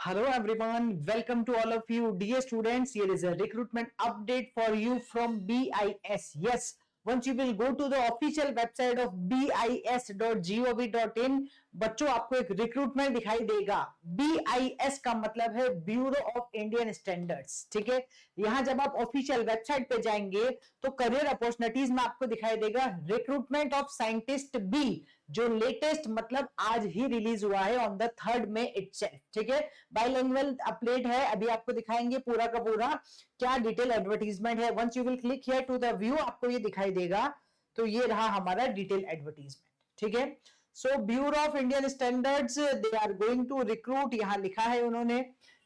Hello everyone, welcome to all of you. Dear students, here is a recruitment update for you from BIS. Yes, once you will go to the official website of bis.gov.in, बच्चों आपको एक recruitment दिखाई देगा. BIS का मतलब है bureau of Indian standards. ठीक है, यहां जब आप ऑफिशियल वेबसाइट पे जाएंगे तो करियर अपॉर्चुनिटीज में आपको दिखाई देगा रिक्रूटमेंट ऑफ साइंटिस्ट बी, जो लेटेस्ट मतलब आज ही रिलीज हुआ है on the 3rd May itself. ठीक है, बाइलिंगुअल अपडेट है. अभी आपको दिखाएंगे पूरा का पूरा क्या डिटेल एडवर्टीजमेंट है. Once you will click here to the view, आपको ये दिखाई देगा. तो ये रहा हमारा डिटेल एडवर्टीजमेंट. ठीक है, so bureau of Indian standards they are going to recruit. यहां लिखा है उन्होंने,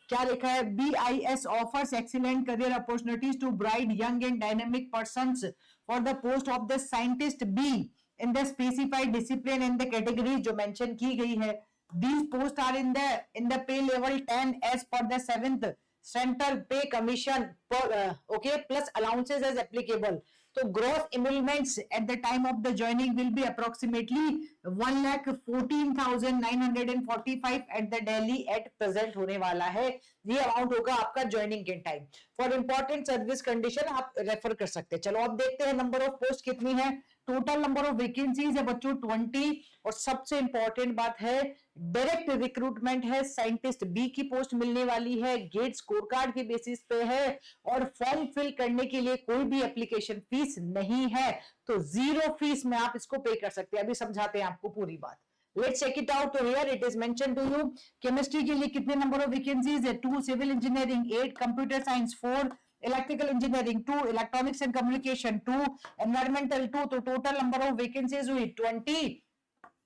क्या लिखा है, BIS offers excellent career opportunities to bright young and dynamic persons for the post of the scientist B in the specified discipline and the categories जो mention की गई है. These posts are in the pay level 10 as per the 7th Central Pay Commission okay, plus allowances as applicable. तो gross emoluments at the time of the joining will be approximately 1,14,945 at the Delhi at present होने वाला है. ये amount होगा आपका joining के time. For important service condition आप refer कर सकते हैं. चलो अब देखते हैं नंबर ऑफ पोस्ट कितनी है. टोटल नंबर ऑफ वैकेंसीज है बच्चों 20. और सबसे इंपॉर्टेंट बात है डायरेक्ट रिक्रूटमेंट है. साइंटिस्ट बी की पोस्ट मिलने वाली है, गेट स्कोर कार्ड के बेसिस पे है और फॉर्म फिल करने के लिए कोई भी एप्लीकेशन फीस नहीं है. तो 0 फीस में आप इसको पे कर सकते हैं. अभी समझाते हैं आपको पूरी बात. Let's check it out. तो here it is mentioned to you. Chemistry के लिए कितने नंबर ऑफ वैकेंसीज है? 2, civil engineering 8, computer science 4, electrical engineering 2, electronics and communication 2, environmental 2. तो टोटल नंबर ऑफ वैकेंसीज हुई 20.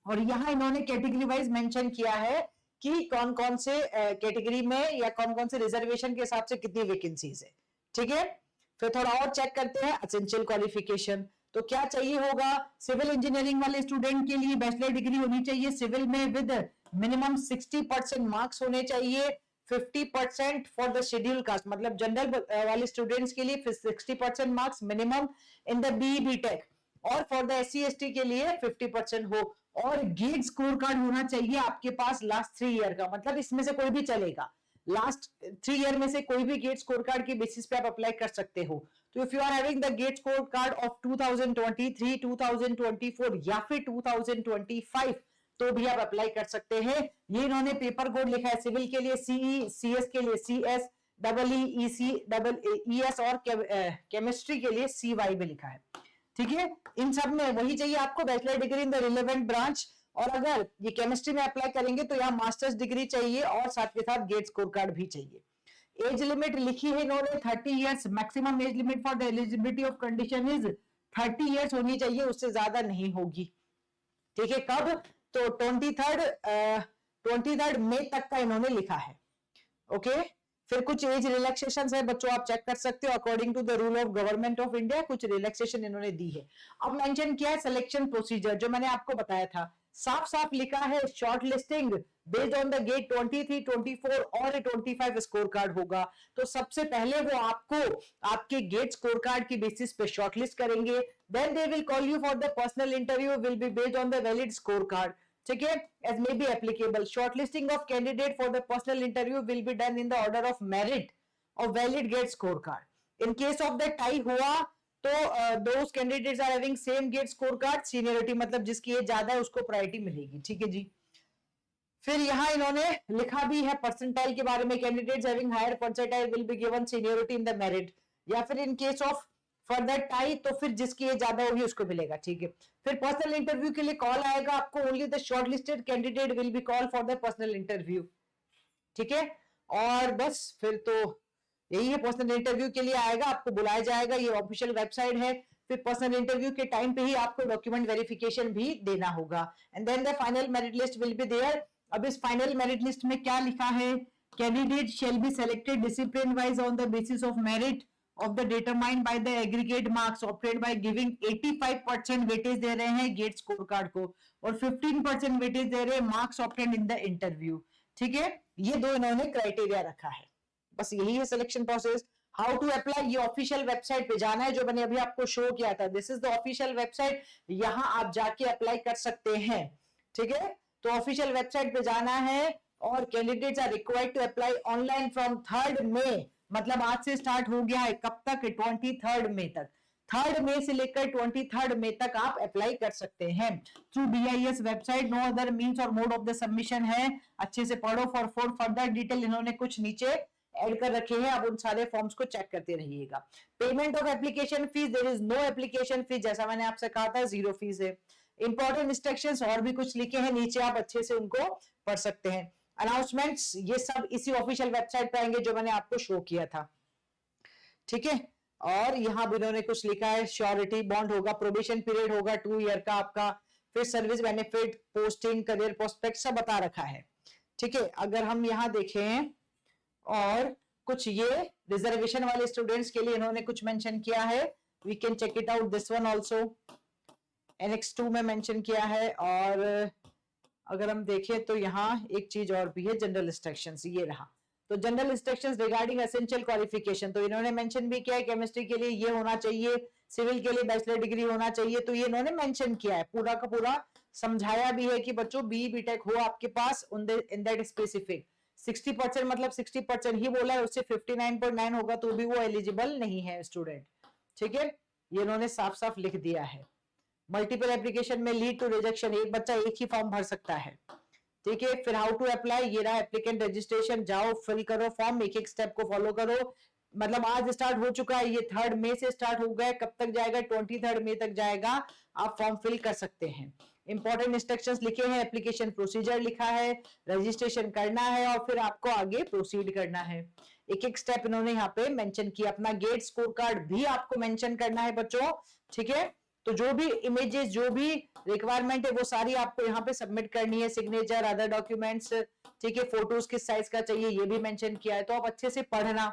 और यहां इन्होंने कैटेगरी वाइज मेंशन किया है कि कौन कौन से कैटेगरी में या कौन कौन से रिजर्वेशन के हिसाब से कितनी वैकेंसीज है. ठीक है, फिर थोड़ा और चेक करते हैं. एसेंशियल क्वालिफिकेशन तो क्या चाहिए होगा? सिविल इंजीनियरिंग वाले स्टूडेंट के लिए बैचलर डिग्री होनी चाहिए सिविल में विद मिनिमम 60% मार्क्स होने चाहिए. 50% फॉर द शेड्यूल कास्ट, मतलब जनरल वाले स्टूडेंट्स के लिए 60% marks minimum in the BE tech. और फॉर द SC/ST के लिए 50% हो. और गेट स्कोर कार्ड होना चाहिए आपके पास लास्ट 3 ईयर का, मतलब इसमें से कोई भी चलेगा. लास्ट 3 ईयर में से कोई भी गेट स्कोर कार्ड के बेसिस पे आप अप्लाई कर सकते हो. तो if you are having the GATE score card of 2023, 2024 या फिर 2025 तो भी आप अप्लाई कर सकते हैं. ये इन्होंने पेपर कोड लिखा है. सिविल के लिए CE, CS के लिए CS, EEC, और केमिस्ट्री के लिए CY भी लिखा है. ठीक है, इन सब में वही चाहिए आपको, bachelor degree in the relevant branch. और अगर ये केमिस्ट्री में अप्लाई करेंगे तो यहाँ मास्टर्स डिग्री चाहिए और साथ के साथ गेट स्कोर कार्ड भी चाहिए. एज लिमिट लिखी है इन्होंने 30 years. Maximum age limit for the eligibility of condition is 30 years होनी चाहिए, उससे ज्यादा नहीं होगी. ठीक है, कब? तो 23rd मई तक का इन्होंने लिखा है. ओके, फिर कुछ एज रिलैक्सेशन है बच्चों, आप चेक कर सकते हो. According to the rule of government of India कुछ रिलैक्सेशन इन्होंने दी है. अब मेंशन किया है सिलेक्शन प्रोसीजर, जो मैंने आपको बताया था. साफ साफ लिखा है short listing based on the GATE 23, 24 और 25 स्कोर कार्ड होगा. तो सबसे पहले वो आपको आपके गेट स्कोर कार्ड की बेसिस पे शॉर्टलिस्ट करेंगे. Then they will call you for the personal interview, will be based on the valid score card. ठीक है, as may be applicable. Shortlisting of candidate for the personal interview will be done in the order of merit of valid gate scorecard. In case of the tie हुआ तो those candidates are having same gate scorecard. Seniority मतलब जिसकी as ज्यादा है उसको priority मिलेगी. ठीक है जी. फिर यहां इन्होंने लिखा भी है परसेंटाइल के बारे में. Candidates having higher percentile will be given seniority in the merit. या फिर in case of further tie तो फिर जिसकी एज ज्यादा होगी उसको मिलेगा. ठीक है, फिर पर्सनल इंटरव्यू के लिए कॉल आएगा आपको. Only the shortlisted candidate will be call for the personal interview. ठीक है, और बस फिर तो यही है. पर्सनल इंटरव्यू के लिए आएगा, आपको बुलाया जाएगा. ये ऑफिशियल वेबसाइट है. फिर पर्सनल इंटरव्यू के टाइम पे ही आपको डॉक्यूमेंट वेरिफिकेशन भी देना होगा. And then the final merit list will be there. अब इस फाइनल मेरिट लिस्ट में क्या लिखा है? Candidate shall be selected discipline wise on the basis of merit of the determined by the aggregate marks obtained by giving 85% weightage दे रहे हैं gate score card को और 15% वेटेज दे रहे हैं marks obtained in the interview. ठीक है, ये दो इन्होंने क्राइटेरिया रखा है. बस यही है selection process. How to apply, ये ऑफिशियल वेबसाइट पे जाना है जो मैंने अभी आपको शो किया था. This is the official website, यहां आप जाके अप्लाई कर सकते हैं. ठीक है, तो ऑफिशियल वेबसाइट पे जाना है और candidates are required to apply online from 3rd मई, मतलब आज से स्टार्ट हो गया है, कब तक? 23rd मई तक। 3rd मई से लेकर 23rd मई तक आप अप्लाई कर सकते हैं through BIS website. No other means और मोड ऑफ द सबमिशन है। अच्छे से पढ़ो। फॉर फर्दर डिटेल इन्होंने कुछ नीचे ऐड कर रखे हैं, आप उन सारे फॉर्म्स को चेक करते रहिएगा। Payment of application fees, there is no application fees, जैसा मैंने आपसे कहा था 0 फीस है। इंपॉर्टेंट इंस्ट्रक्शंस और भी कुछ लिखे हैं नीचे, आप अच्छे से उनको पढ़ सकते हैं। अनाउंसमेंट्स ये सब इसी ऑफिशियल वेबसाइट पे आएंगे जो मैंने आपको शो किया था, ठीक है। और यहाँ भी इन्होंने कुछ लिखा है, श्योरिटी बॉन्ड होगा, प्रोबेशन पीरियड होगा 2 ईयर का आपका, फिर service benefit, posting, career prospect सब बता रखा है, ठीक है। अगर हम यहाँ देखें और कुछ ये रिजर्वेशन वाले स्टूडेंट्स के लिए इन्होंने कुछ मेंशन किया है, we can check it out, this one also Annex 2 में मेंशन किया है। और अगर हम देखें तो यहाँ एक चीज और भी है, जनरल इंस्ट्रक्शंस, ये रहा। तो general instructions regarding essential qualification, तो इन्होंने मेंशन भी किया है केमिस्ट्री के लिए ये होना चाहिए, सिविल के लिए बैचलर डिग्री होना चाहिए, तो ये इन्होंने मेंशन किया है, पूरा का पूरा समझाया भी है कि बच्चों BE BTech हो आपके पास इन दैट स्पेसिफिक। 60% मतलब 60% ही बोला है, उससे 59.9 होगा तो भी वो एलिजिबल नहीं है स्टूडेंट, ठीक है। ये इन्होंने साफ साफ लिख दिया है। मल्टीपल एप्लीकेशन में लीड टू रिजेक्शन, एक बच्चा एक ही फॉर्म भर सकता है, ठीक है। फिर हाउ टू अप्लाई, ये रहा एप्लीकेंट रजिस्ट्रेशन, जाओ फिल करो फॉर्म, एक एक स्टेप को फॉलो करो। मतलब आज स्टार्ट हो चुका है, ये 3rd मई से स्टार्ट हो गया, कब तक जाएगा? 23rd मई तक जाएगा, आप फॉर्म फिल कर सकते हैं। इंपॉर्टेंट इंस्ट्रक्शंस लिखे हैं, एप्लीकेशन प्रोसीजर लिखा है, रजिस्ट्रेशन करना है और फिर आपको आगे प्रोसीड करना है। एक एक स्टेप इन्होंने यहाँ पे मेंशन किया। अपना गेट स्कोर कार्ड भी आपको मेंशन करना है बच्चों, ठीक है। तो जो भी इमेजेस, जो भी रिक्वायरमेंट है वो सारी आपको यहाँ पे सबमिट करनी है, सिग्नेचर, अदर डॉक्यूमेंट्स, ठीक है। फोटोज किस साइज का चाहिए ये भी मेंशन किया है, तो आप अच्छे से पढ़ना।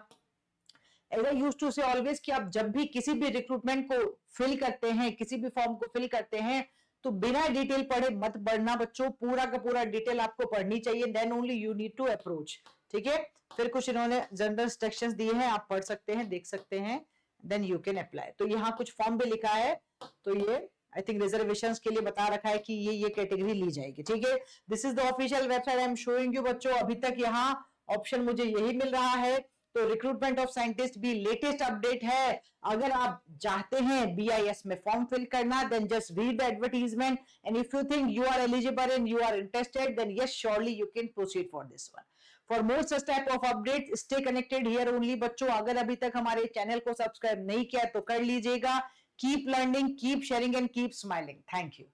एज आई यूज्ड टू से ऑलवेज कि आप जब भी किसी भी रिक्रूटमेंट को फिल करते हैं, किसी भी फॉर्म को फिल करते हैं, तो बिना डिटेल पढ़े मत पढ़ना बच्चों, पूरा का पूरा डिटेल आपको पढ़नी चाहिए, then only you need to approach, ठीक है। फिर कुछ इन्होंने जनरल इंस्ट्रक्शंस दिए हैं, आप पढ़ सकते हैं, देख सकते हैं, देन यू कैन अप्लाई। तो यहाँ कुछ फॉर्म भी लिखा है, तो ये आई थिंक रिजर्वेशंस के लिए बता रखा है कि ये कैटेगरी ली जाएगी, ठीक है। This is the official website I am showing you बच्चों। अभी तक यहाँ ऑप्शन मुझे यही मिल रहा है, तो रिक्रूटमेंट ऑफ साइंटिस्ट भी लेटेस्ट अपडेट है। अगर आप चाहते हैं BIS में फॉर्म फिल करना, then just read the advertisement and if you think you are eligible and you are interested, then yes surely you can proceed for this one. For more such type of update stay connected here only बच्चों। अगर अभी तक हमारे channel को subscribe नहीं किया तो कर लीजिएगा। Keep learning, keep sharing and keep smiling. Thank you.